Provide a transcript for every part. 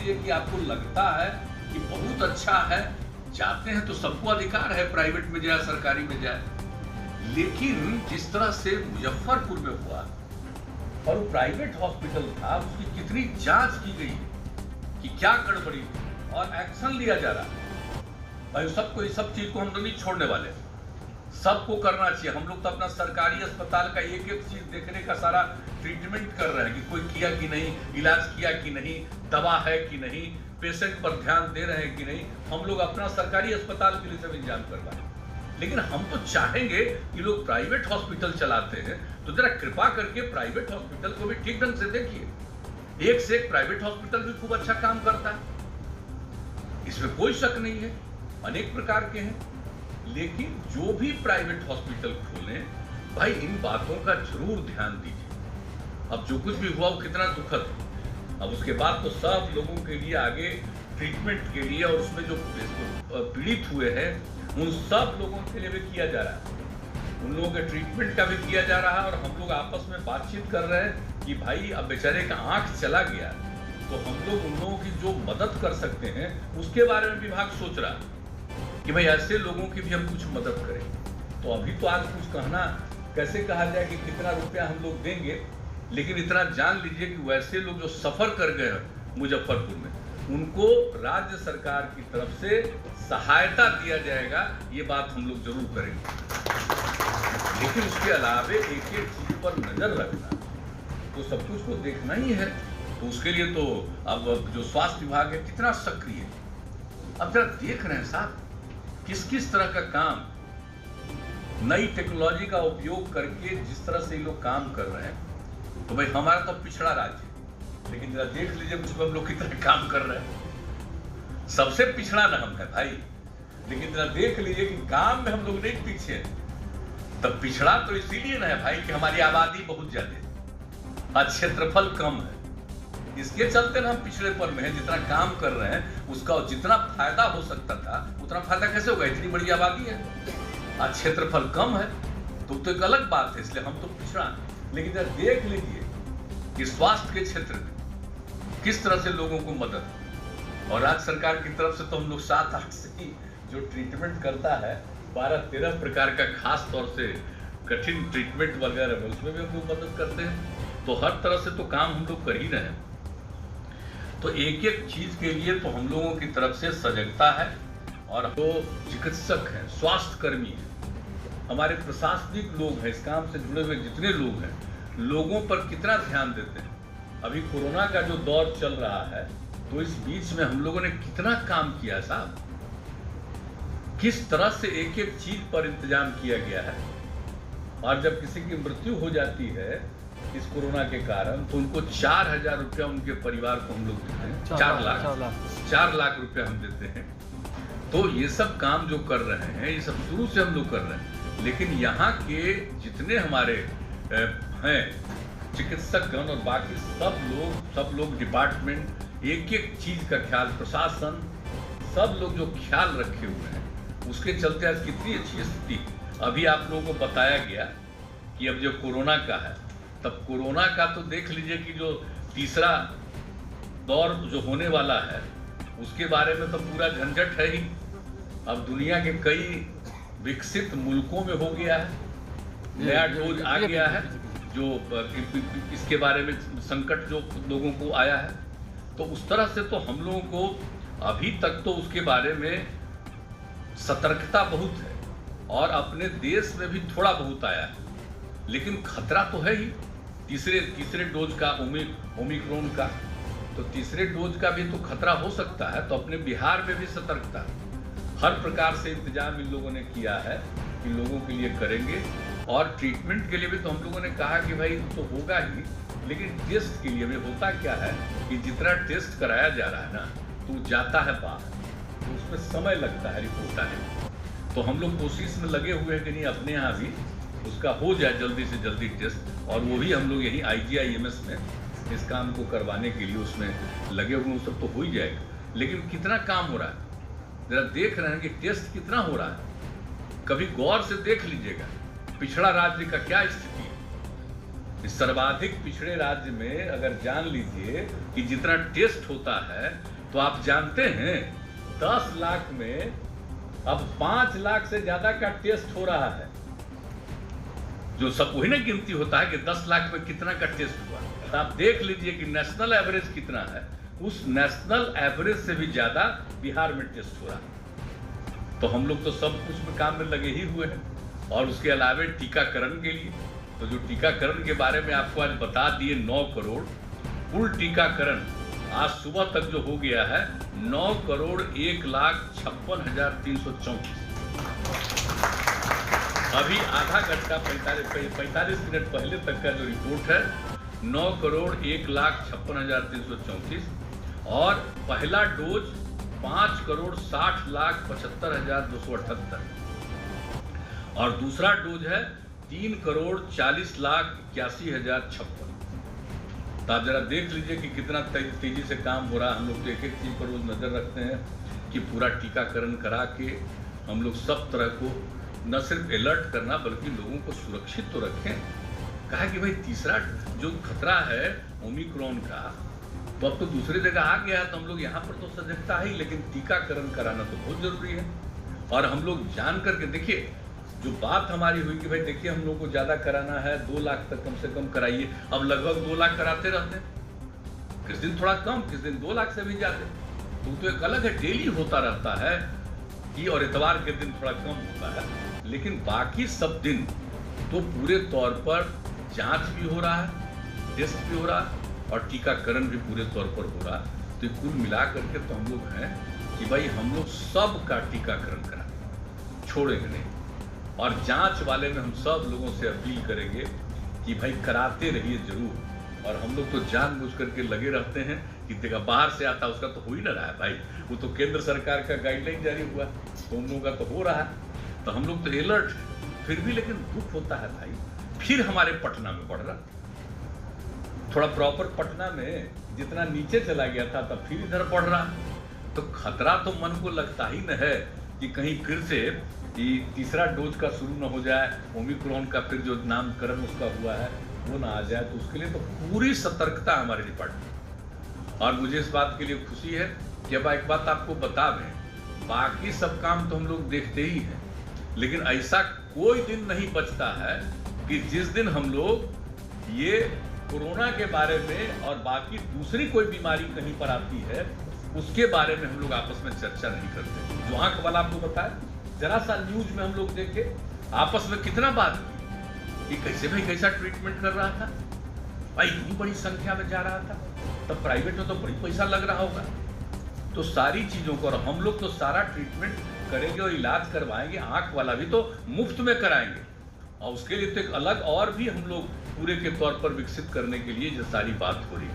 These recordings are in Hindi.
लीजिए कि आपको लगता है कि बहुत अच्छा है, जाते हैं तो सबको अधिकार है प्राइवेट में जाए सरकारी में जाए, लेकिन जिस तरह से मुजफ्फरपुर में हुआ और वो प्राइवेट हॉस्पिटल था, उसकी कितनी जांच की गई कि क्या गड़बड़ी हुई और एक्शन लिया जा रहा है। भाई सबको, इस सब चीज को हम लोग नहीं छोड़ने वाले, सबको करना चाहिए। हम लोग तो अपना सरकारी अस्पताल का एक एक चीज देखने का सारा ट्रीटमेंट कर रहे हैं कि कोई किया कि नहीं, इलाज किया कि नहीं, दवा है कि नहीं, पेशेंट पर ध्यान दे रहे हैं कि नहीं। हम लोग अपना सरकारी अस्पताल के लिए सब इंतजाम करवाएं, लेकिन हम तो चाहेंगे कि लोग प्राइवेट हॉस्पिटल चलाते हैं तो जरा कृपा करके प्राइवेट हॉस्पिटल को भी ठीक ढंग से देखिए। एक से एक प्राइवेट हॉस्पिटल भी खूब अच्छा काम करता है, इसमें कोई शक नहीं है, अनेक प्रकार के हैं, लेकिन जो भी प्राइवेट हॉस्पिटल खोलें भाई इन बातों का जरूर ध्यान दीजिए। अब जो कुछ भी हुआ वो कितना दुखद है, अब उसके बाद तो सब लोगों के लिए आगे ट्रीटमेंट के लिए और उसमें जो पीड़ित हुए हैं उन सब लोगों के लिए भी किया जा रहा है, उन लोगों के ट्रीटमेंट का भी किया जा रहा है। और हम लोग आपस में बातचीत कर रहे हैं कि भाई अब बेचारे का आंख चला गया तो हम लोग उन लोगों की जो मदद कर सकते हैं उसके बारे में विभाग सोच रहा है कि भाई ऐसे लोगों की भी हम कुछ मदद करें। तो अभी तो आज कुछ कहना कैसे कहा जाए कि कितना रुपया हम लोग देंगे, लेकिन इतना जान लीजिए कि वैसे लोग जो सफर कर गए हैं मुजफ्फरपुर में, उनको राज्य सरकार की तरफ से सहायता दिया जाएगा, ये बात हम लोग जरूर करेंगे। लेकिन उसके अलावे एक एक चीज पर नजर रखना, तो सब कुछ को देखना ही है, तो उसके लिए तो अब जो स्वास्थ्य विभाग है कितना सक्रिय है। अब जरा देख रहे हैं साहब किस किस तरह का काम, नई टेक्नोलॉजी का उपयोग करके जिस तरह से ये लोग काम कर रहे हैं। तो भाई हमारा तो पिछड़ा राज्य, लेकिन जरा देख लीजिए मुझको हम लोग कितना काम कर रहे हैं। सबसे पिछड़ा ना हम है भाई, लेकिन जरा देख लीजिए कि काम में हम लोग नहीं पीछे हैं। तब पिछड़ा तो इसीलिए ना है भाई कि हमारी आबादी बहुत ज्यादा है, क्षेत्रफल कम है, इसके चलते ना हम पिछड़ेपन में है। जितना काम कर रहे हैं उसका जितना फायदा हो सकता था उतना फायदा कैसे होगा, इतनी बड़ी आबादी है, क्षेत्रफल कम है, तो एक अलग बात है, इसलिए हम तो पिछड़ा। लेकिन जरा देख लीजिए कि स्वास्थ्य के क्षेत्र में किस तरह से लोगों को मदद, और राज्य सरकार की तरफ से तो हम लोग 7-8 से ही जो ट्रीटमेंट करता है 12-13 प्रकार का, खास तौर से कठिन ट्रीटमेंट वगैरह में, उसमें भी हम लोग मदद करते हैं। तो हर तरह से तो काम हम लोग कर ही रहे हैं। तो एक एक चीज के लिए तो हम लोगों की तरफ से सजगता है, और जो चिकित्सक हैं, स्वास्थ्य कर्मी हैं, हमारे प्रशासनिक लोग हैं, इस काम से जुड़े हुए जितने लोग हैं, लोगों पर कितना ध्यान देते हैं। अभी कोरोना का जो दौर चल रहा है, तो इस बीच में हम लोगों ने कितना काम किया साहब, किस तरह से एक एक चीज पर इंतजाम किया गया है। और जब किसी की मृत्यु हो जाती है इस कोरोना के कारण, तो उनको 4000 रुपया उनके परिवार को हम लोग देते हैं, 4 लाख रुपया हम देते हैं। तो ये सब काम जो कर रहे हैं, ये सब शुरू से हम लोग कर रहे हैं। लेकिन यहाँ के जितने हमारे हैं चिकित्सकगण और बाकी सब लोग डिपार्टमेंट, एक एक चीज का ख्याल, प्रशासन, सब लोग जो ख्याल रखे हुए हैं, उसके चलते आज कितनी अच्छी स्थिति। अभी आप लोगों को बताया गया कि अब जो कोरोना का है, तब कोरोना का तो देख लीजिए कि जो तीसरा दौर जो होने वाला है उसके बारे में तो पूरा झंझट है ही। अब दुनिया के कई विकसित मुल्कों में हो गया है, नया डोज आ गया है, जो इसके बारे में संकट जो लोगों को आया है। तो उस तरह से तो हम लोगों को अभी तक तो उसके बारे में सतर्कता बहुत है, और अपने देश में भी थोड़ा बहुत आया है, लेकिन खतरा तो है ही। तीसरे डोज का, ओमिक्रॉन का, तो तीसरे डोज का भी तो खतरा हो सकता है। तो अपने बिहार में भी सतर्कता, हर प्रकार से इंतजाम इन लोगों ने किया है कि लोगों के लिए करेंगे। और ट्रीटमेंट के लिए भी तो हम लोगों ने कहा कि भाई तो होगा ही, लेकिन टेस्ट के लिए भी होता क्या है कि जितना टेस्ट कराया जा रहा है ना, तो जाता है बाहर, तो उसमें समय लगता है रिपोर्ट आने में। तो हम लोग कोशिश में लगे हुए हैं कि नहीं अपने यहाँ भी उसका हो जाए जल्दी से जल्दी टेस्ट, और वो भी हम लोग यही IGIMS में इस काम को करवाने के लिए उसमें लगे हुए, सब तो हो ही जाएगा। लेकिन कितना काम हो रहा है जरा देख रहे हैं कि टेस्ट कितना हो रहा है, कभी गौर से देख लीजिएगा पिछड़ा राज्य का क्या स्थिति है। इस सर्वाधिक पिछड़े राज्य में अगर जान लीजिए कि जितना टेस्ट होता है तो आप जानते हैं 10 लाख में अब 5 लाख से ज्यादा का टेस्ट हो रहा है। जो सब वही ना गिनती होता है कि 10 लाख में कितना का टेस्ट हुआ, तो आप देख लीजिए कि नेशनल एवरेज कितना है, उस नेशनल एवरेज से भी ज्यादा बिहार में टेस्ट हो रहा है। तो हम लोग तो सब कुछ में काम में लगे ही हुए हैं। और उसके अलावा टीकाकरण के लिए, तो जो टीकाकरण के बारे में आपको आज बता दिए 9 करोड़ कुल टीकाकरण आज सुबह तक जो हो गया है 9,01,56,334। अभी आधा घंटा 45 मिनट पहले तक का जो रिपोर्ट है 9,01,56,334 और पहला डोज 5,60,75,278 और दूसरा डोज है 3,40,81,056। तो आप जरा देख लीजिए कि कितना तेजी से काम हो रहा है। हम लोग तो एक एक चीज पर रोज नजर रखते हैं कि पूरा टीकाकरण करा के हम लोग सब तरह को न सिर्फ अलर्ट करना बल्कि लोगों को सुरक्षित तो रखें। कहा कि भाई तीसरा जो खतरा है ओमिक्रॉन का, तो अब तो दूसरी जगह आ गया है, तो हम लोग यहाँ पर तो सजगता है, लेकिन टीकाकरण कराना तो बहुत जरूरी है। और हम लोग जान करके देखिए, जो बात हमारी हुई कि भाई देखिए हम लोग को ज्यादा कराना है, 2 लाख तक कम से कम कराइए। अब लगभग 2 लाख कराते रहते हैं, किस दिन थोड़ा कम, किस दिन 2 लाख से भी ज्यादा। तो एक अलग है, डेली होता रहता है कि और इतवार के दिन थोड़ा कम होता है, लेकिन बाकी सब दिन तो पूरे तौर पर जांच भी हो रहा है, टेस्ट भी हो रहा है और टीकाकरण भी पूरे तौर पर हो रहा है। तो कुल मिला करके तो हम लोग हैं कि भाई हम लोग सब का टीकाकरण कराएं, छोड़ेंगे नहीं। और जांच वाले में हम सब लोगों से अपील करेंगे कि भाई कराते रहिए जरूर। और हम लोग तो जानबूझ करके लगे रहते हैं कि देखा बाहर से आता उसका तो हो ही ना रहा है भाई, वो तो केंद्र सरकार का गाइडलाइन जारी हुआ तो हम लोगों का तो हो रहा है, तो हम लोग तो अलर्ट फिर भी। लेकिन दुख होता है भाई, फिर हमारे पटना में बढ़ रहा, थोड़ा प्रॉपर पटना में जितना नीचे चला गया था तब फिर इधर बढ़ रहा। तो खतरा तो मन को लगता ही न है कि कहीं फिर से कि तीसरा डोज का शुरू न हो जाए, ओमिक्रॉन का फिर जो नामकरण उसका हुआ है वो ना आ जाए। तो उसके लिए तो पूरी सतर्कता हमारे डिपार्टमेंट। और मुझे इस बात के लिए खुशी है कि अब एक बात आपको बता दें, बाकी सब काम तो हम लोग देखते ही हैं, लेकिन ऐसा कोई दिन नहीं बचता है कि जिस दिन हम लोग ये कोरोना के बारे में और बाकी दूसरी कोई बीमारी कहीं पर आती है उसके बारे में हम लोग आपस में चर्चा नहीं करते। जो आंख वाला आपको बताया, जरा सा न्यूज में हम लोग देखे आपस में कितना बात की कि कैसे भाई कैसा ट्रीटमेंट कर रहा था भाई, इतनी बड़ी संख्या में जा रहा था, तब प्राइवेट में तो बड़ी पैसा लग रहा होगा। तो सारी चीजों को, और हम लोग तो सारा ट्रीटमेंट करेंगे और इलाज करवाएंगे, आंख वाला भी तो मुफ्त में कराएंगे। और उसके लिए तो एक अलग और भी हम लोग पूरे के तौर पर विकसित करने के लिए जो सारी बात हो रही है।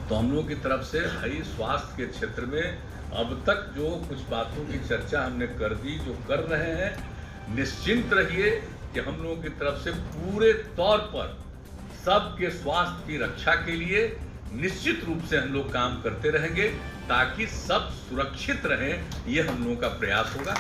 तो हम लोगों की तरफ से भाई स्वास्थ्य के क्षेत्र में अब तक जो कुछ बातों की चर्चा हमने कर दी, जो कर रहे हैं, निश्चिंत रहिए कि हम लोगों की तरफ से पूरे तौर पर सबके स्वास्थ्य की रक्षा के लिए निश्चित रूप से हम लोग काम करते रहेंगे ताकि सब सुरक्षित रहें। ये हम लोगों का प्रयास होगा।